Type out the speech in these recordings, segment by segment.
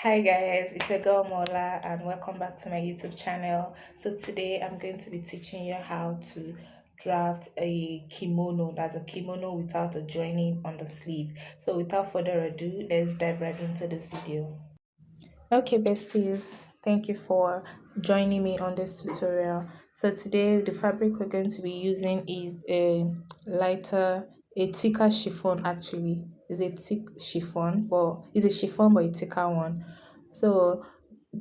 Hi guys, it's your girl Mola and welcome back to my YouTube channel. So today I'm going to be teaching you how to draft a kimono. That's a kimono without a joining on the sleeve. So without further ado, let's dive right into this video. Okay, besties, thank you for joining me on this tutorial. So today the fabric we're going to be using is lighter, a thicker chiffon actually. It's a thick chiffon, but it's a chiffon but a thicker one. So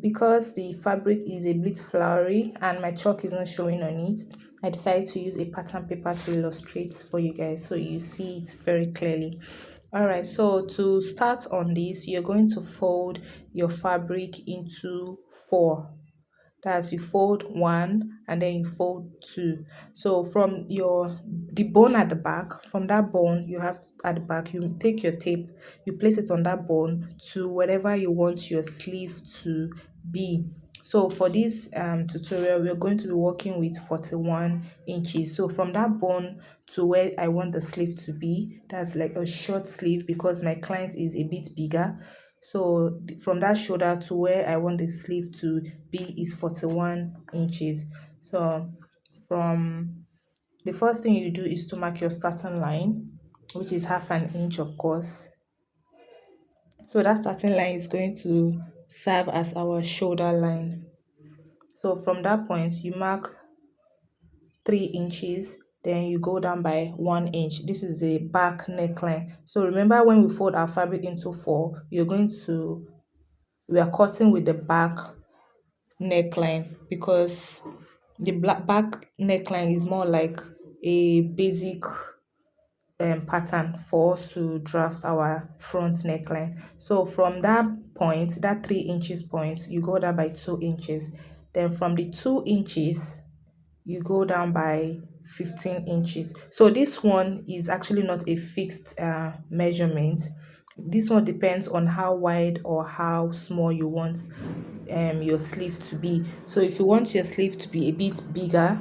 because the fabric is a bit flowery and my chalk is not showing on it, I decided to use a pattern paper to illustrate for you guys so you see it very clearly. All right, so to start on this, you're going to fold your fabric into four. That's you fold one and then you fold two. So from the bone at the back, from that bone you have at the back, you take your tape, you place it on that bone to whatever you want your sleeve to be. So for this tutorial, we're going to be working with 41 inches. So from that bone to where I want the sleeve to be, that's like a short sleeve because my client is a bit bigger. So from that shoulder to where I want the sleeve to be is 41 inches. So from the first thing you do is to mark your starting line, which is half an inch, of course. So that starting line is going to serve as our shoulder line. So from that point, you mark 3 inches, then you go down by 1 inch. This is a back neckline. So remember when we fold our fabric into four, we are cutting with the back neckline because the back neckline is more like a basic pattern for us to draft our front neckline. So from that point, that 3 inches point, you go down by 2 inches. Then from the 2 inches, you go down by 15 inches. So this one is actually not a fixed measurement. This one depends on how wide or how small you want your sleeve to be. So if you want your sleeve to be a bit bigger,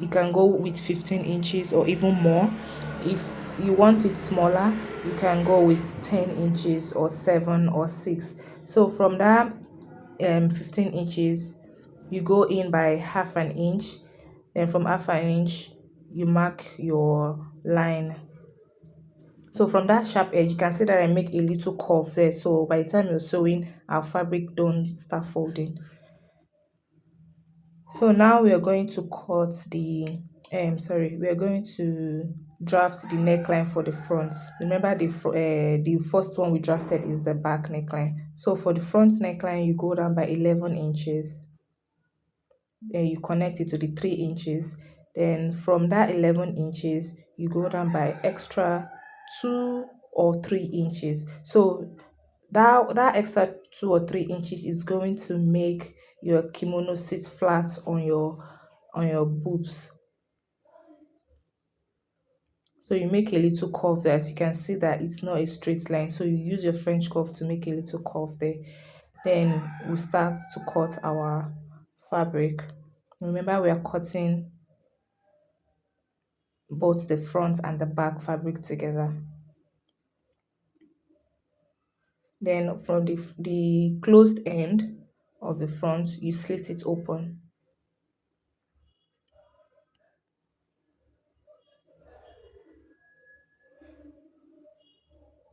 you can go with 15 inches or even more. If you want it smaller, you can go with 10 inches or 7 or 6. So from that 15 inches, you go in by half an inch. Then from half an inch, you mark your line. So from that sharp edge, you can see that I make a little curve there. So by the time you're sewing, our fabric don't start folding. So now we are going to cut we are going to draft the neckline for the front. Remember the first one we drafted is the back neckline. So for the front neckline, you go down by 11 inches. Then you connect it to the 3 inches. Then from that 11 inches, you go down by extra 2 or 3 inches. So that extra 2 or 3 inches is going to make your kimono sit flat on your boobs. So you make a little curve there. As you can see that it's not a straight line, so you use your French curve to make a little curve there. Then we start to cut our fabric. Remember, we are cutting both the front and the back fabric together. Then from the closed end of the front, you slit it open.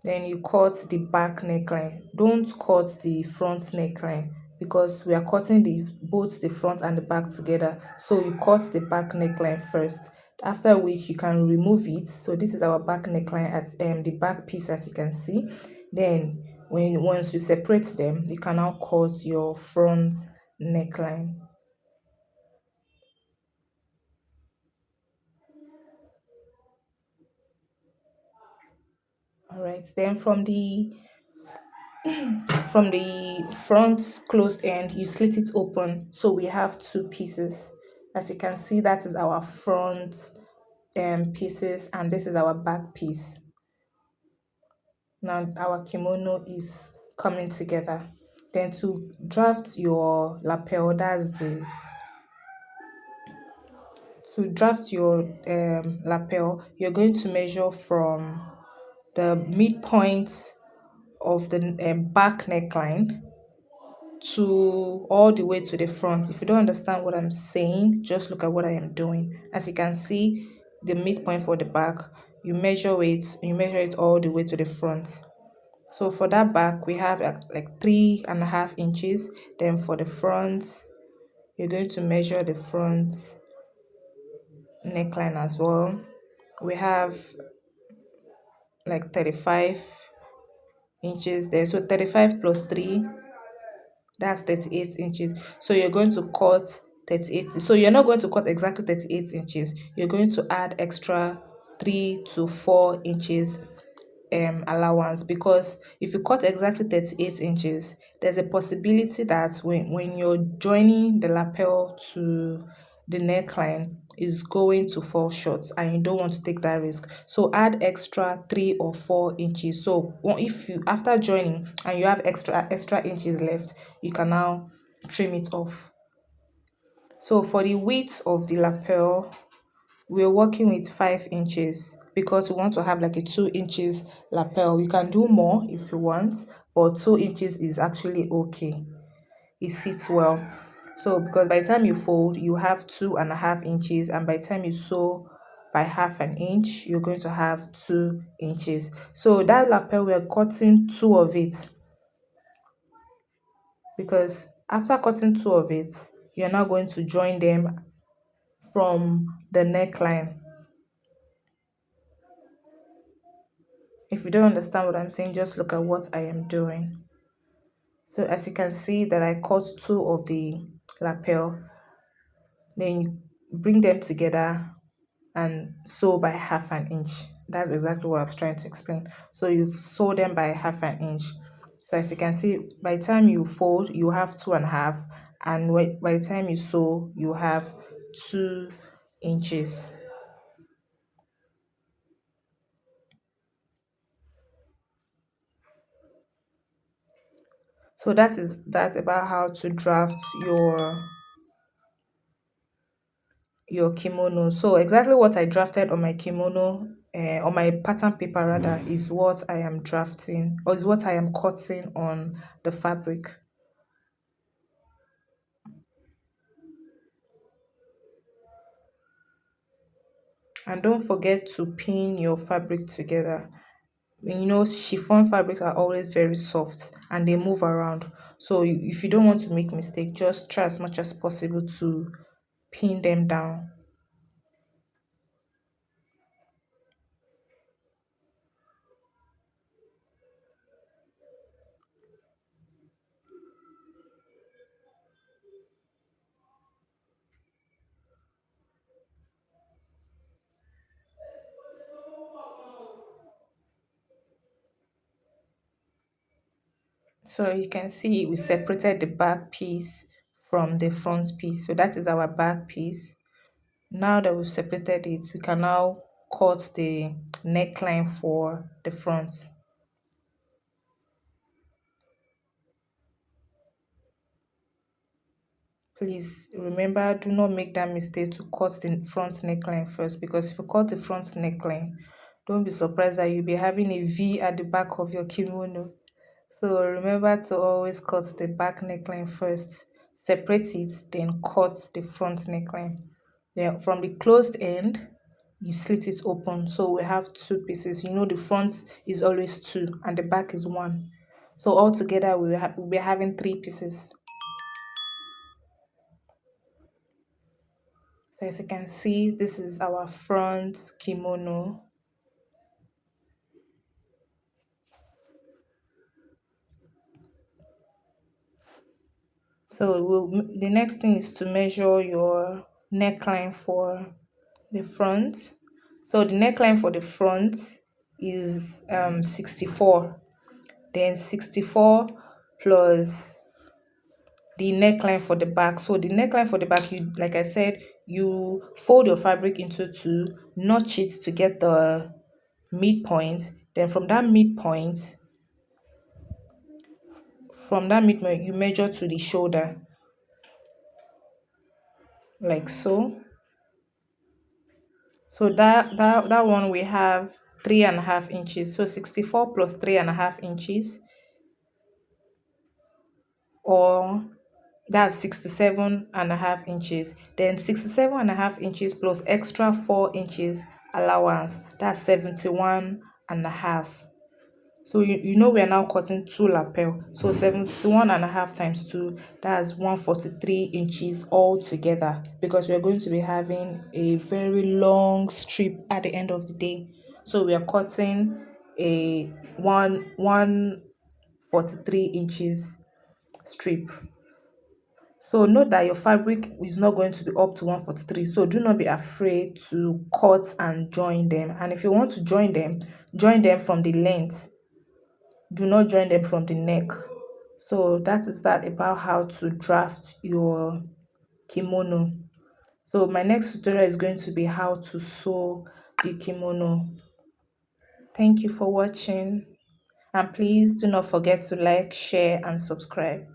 Then you cut the back neckline. Don't cut the front neckline because we are cutting both the front and the back together. So you cut the back neckline first, after which you can remove it. So this is our back neckline as the back piece, as you can see. Then once you separate them, you can now cut your front neckline. All right, then from the front closed end, you slit it open, so we have two pieces. As you can see, that is our front pieces and this is our back piece. Now our kimono is coming together. Then to draft your lapel, lapel, you're going to measure from the midpoint of the back neckline to all the way to the front. If you don't understand what I'm saying, just look at what I am doing. As you can see, the midpoint for the back, you measure it all the way to the front. So for that back, we have like 3.5 inches. Then for the front, you're going to measure the front neckline as well. We have like 35 inches there. So 35 plus 3, that's 38 inches. So you're going to cut 38. So you're not going to cut exactly 38 inches. You're going to add extra 3 to 4 inches allowance, because if you cut exactly 38 inches, there's a possibility that when you're joining the lapel to the neckline, is going to fall short, and you don't want to take that risk. So add extra 3 or 4 inches. So if you, after joining and you have extra inches left, you can now trim it off. So for the width of the lapel, we're working with 5 inches because we want to have like a 2 inches lapel. You can do more if you want, but 2 inches is actually okay. It sits well. So because by the time you fold, you have 2.5 inches, and by the time you sew by half an inch, you're going to have 2 inches. So that lapel, we're cutting two of it, because after cutting two of it, you're now going to join them from the neckline. If you don't understand what I'm saying, just look at what I am doing. So as you can see that I cut two of the lapel, then you bring them together and sew by half an inch. That's exactly what I was trying to explain. So you sew them by half an inch. So as you can see, by the time you fold, you have 2.5, and by the time you sew, you have 2 inches. So that's about how to draft your kimono. So exactly what I drafted on my kimono, on my pattern paper rather, is what I am drafting, or is what I am cutting on the fabric. And don't forget to pin your fabric together. You know, chiffon fabrics are always very soft and they move around. So if you don't want to make mistake, just try as much as possible to pin them down. So you can see we separated the back piece from the front piece. So that is our back piece. Now that we've separated it, we can now cut the neckline for the front. Please remember, do not make that mistake to cut the front neckline first, because if you cut the front neckline, don't be surprised that you'll be having a V at the back of your kimono. So remember to always cut the back neckline first, separate it, then cut the front neckline. Then from the closed end, you slit it open. So we have two pieces. You know, the front is always two and the back is one. So altogether, we'll be having three pieces. So as you can see, this is our front kimono. So the next thing is to measure your neckline for the front. So the neckline for the front is 64. Then 64 plus the neckline for the back. So the neckline for the back, you, like I said, you fold your fabric into two, notch it to get the midpoint. Then from that midpoint, you measure to the shoulder, like so. So that one we have 3.5 inches. So 64 plus 3.5 inches or that's 67.5 inches. Then 67.5 inches plus extra 4 inches allowance, that's 71.5. So you know we are now cutting two lapel. So 71.5 times 2, that's 143 inches all together, because we are going to be having a very long strip at the end of the day. So we are cutting a 143 inches strip. So note that your fabric is not going to be up to 143. So do not be afraid to cut and join them. And if you want to join them from the length. Do not join them from the neck. So that is that about how to draft your kimono. So my next tutorial is going to be how to sew the kimono. Thank you for watching, and please do not forget to like, share and subscribe.